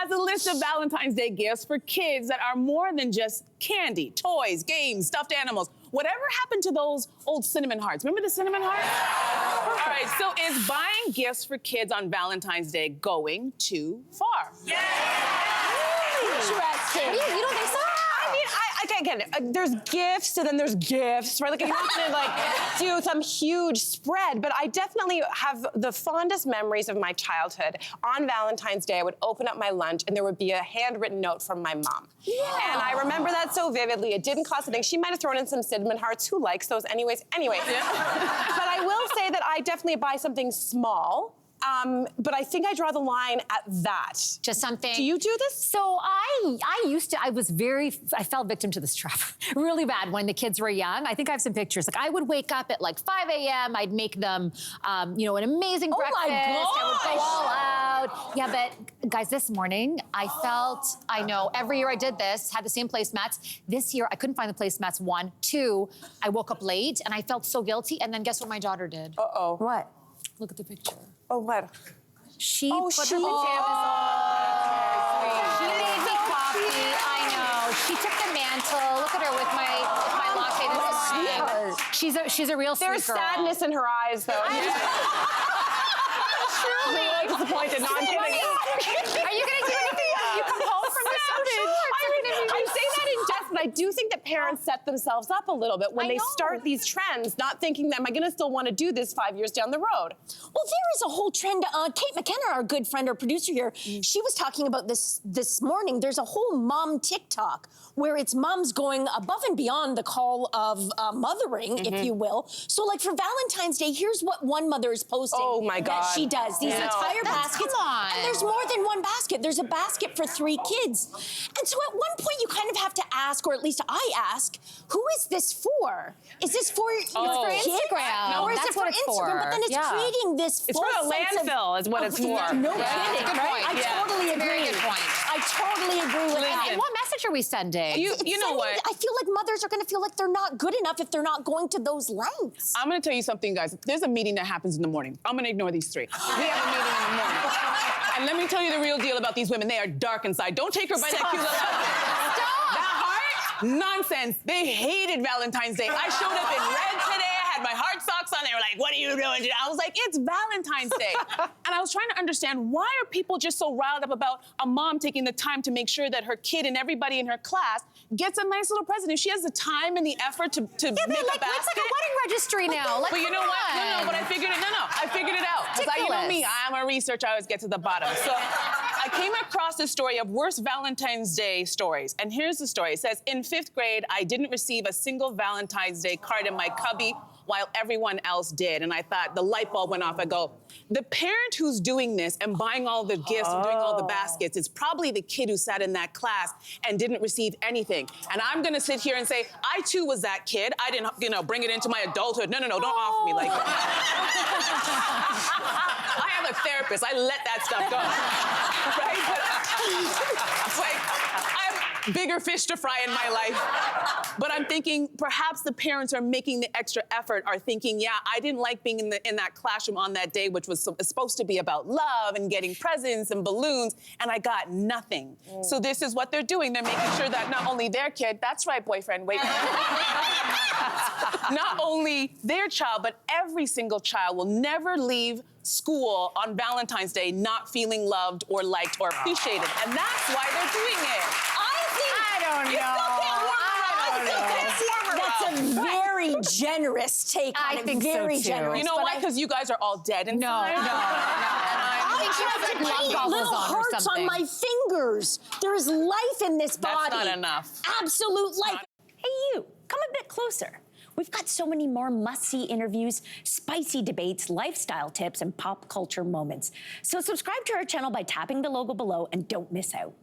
has a list of Valentine's Day gifts for kids that are more than just candy, toys, games, stuffed animals. Whatever happened to those old cinnamon hearts? Remember the cinnamon hearts? All right, so is buying gifts for kids on Valentine's Day going too far? Yeah! Interesting. You don't think so? I mean, again, there's gifts and then there's gifts, right? Like, I'm not gonna do some huge spread, but I definitely have the fondest memories of my childhood. On Valentine's Day, I would open up my lunch and there would be a handwritten note from my mom. Yeah. And I remember that so vividly. It didn't cost anything. She might have thrown in some cinnamon hearts. Who likes those anyways? Anyway. Yeah. But I will say that I definitely buy something small. But I think I draw the line at that. Just something. Do you do this? So I fell victim to this trap really bad when the kids were young. I think I have some pictures. Like I would wake up at like 5 a.m. I'd make them, an amazing breakfast. My gosh. I would go all out. Yeah, but guys, this morning I know every year I did this, had the same placemats. This year I couldn't find the placemats, 1. 2, I woke up late and I felt so guilty. And then guess what my daughter did? Uh-oh. What? Look at the picture. Oh, what? She put her pajamas on. She made me coffee. I know. She took the mantle. Look at her with my latte this morning. She's a real sweet girl. There's sadness in her eyes, though. Truly disappointed. No, I'm kidding. Are you going to do anything when you come home from this? I say that in jest, but I do think that parents set themselves up a little bit when they start these trends, not thinking, am I going to still want to do this 5 years down the road? Well, there is a whole trend. Kate McKenna, our good friend, our producer here, she was talking about this morning. There's a whole mom TikTok where it's moms going above and beyond the call of mothering, if you will. So, like for Valentine's Day, here's what one mother is posting. Oh my God. That she does these entire baskets. Come on. And there's more than one basket. There's a basket for 3 kids. And so at one point you kind of have to ask, or at least I ask, who is this for? Is this for Instagram? No, or is it for Instagram? But then it's creating this It's for a landfill is what it's for. No kidding, Good right? point. I totally agree. Very good point. I totally agree with that. And what message are we sending? You know what? I feel like mothers are going to feel like they're not good enough if they're not going to those lengths. I'm gonna tell you something, guys. There's a meeting that happens in the morning. I'm gonna ignore these 3. We have a meeting in the morning. And let me tell you the real deal about these women. They are dark inside. Don't take her by that cute little outfit. Stop! That heart? Nonsense. They hated Valentine's Day. I showed up in red today. I had my heart socks on. They were like, what are you doing? I was like, it's Valentine's Day. And I was trying to understand, why are people just so riled up about a mom taking the time to make sure that her kid and everybody in her class gets a nice little present? If she has the time and the effort to make a basket. It's like a wedding registry now. Like, but you know what? No, but I figured it. I figured it out. Because you know me, I'm a researcher. I always get to the bottom. So I came across the story of worst Valentine's Day stories. And here's the story. It says, in 5th grade, I didn't receive a single Valentine's Day card in my cubby while everyone else did. And I thought, the light bulb went off. I go, the parent who's doing this and buying all the gifts and doing all the baskets is probably the kid who sat in that class and didn't receive anything. And I'm gonna sit here and say, I too was that kid. I didn't, bring it into my adulthood. No, don't offer me like that. I have a therapist. I let that stuff go. Right? But, it's like, I have bigger fish to fry in my life. But I'm thinking perhaps the parents are making the extra effort, are thinking, yeah, I didn't like being in that classroom on that day, which was supposed to be about love and getting presents and balloons, and I got nothing. So this is what they're doing. They're making sure that not only their kid, that's right, boyfriend, wait. Not only their child, but every single child will never leave school on Valentine's Day not feeling loved or liked or appreciated. And that's why they're doing it. I don't know. That's a very generous take on it. I think very so, too. generous. You know why? Because you guys are all dead inside. No. I think she has, like, love goggles little on or hearts something. on my fingers. There is life in this body. That's not enough. Absolute life. Hey, you, come a bit closer. We've got so many more must-see interviews, spicy debates, lifestyle tips, and pop culture moments. So subscribe to our channel by tapping the logo below and don't miss out.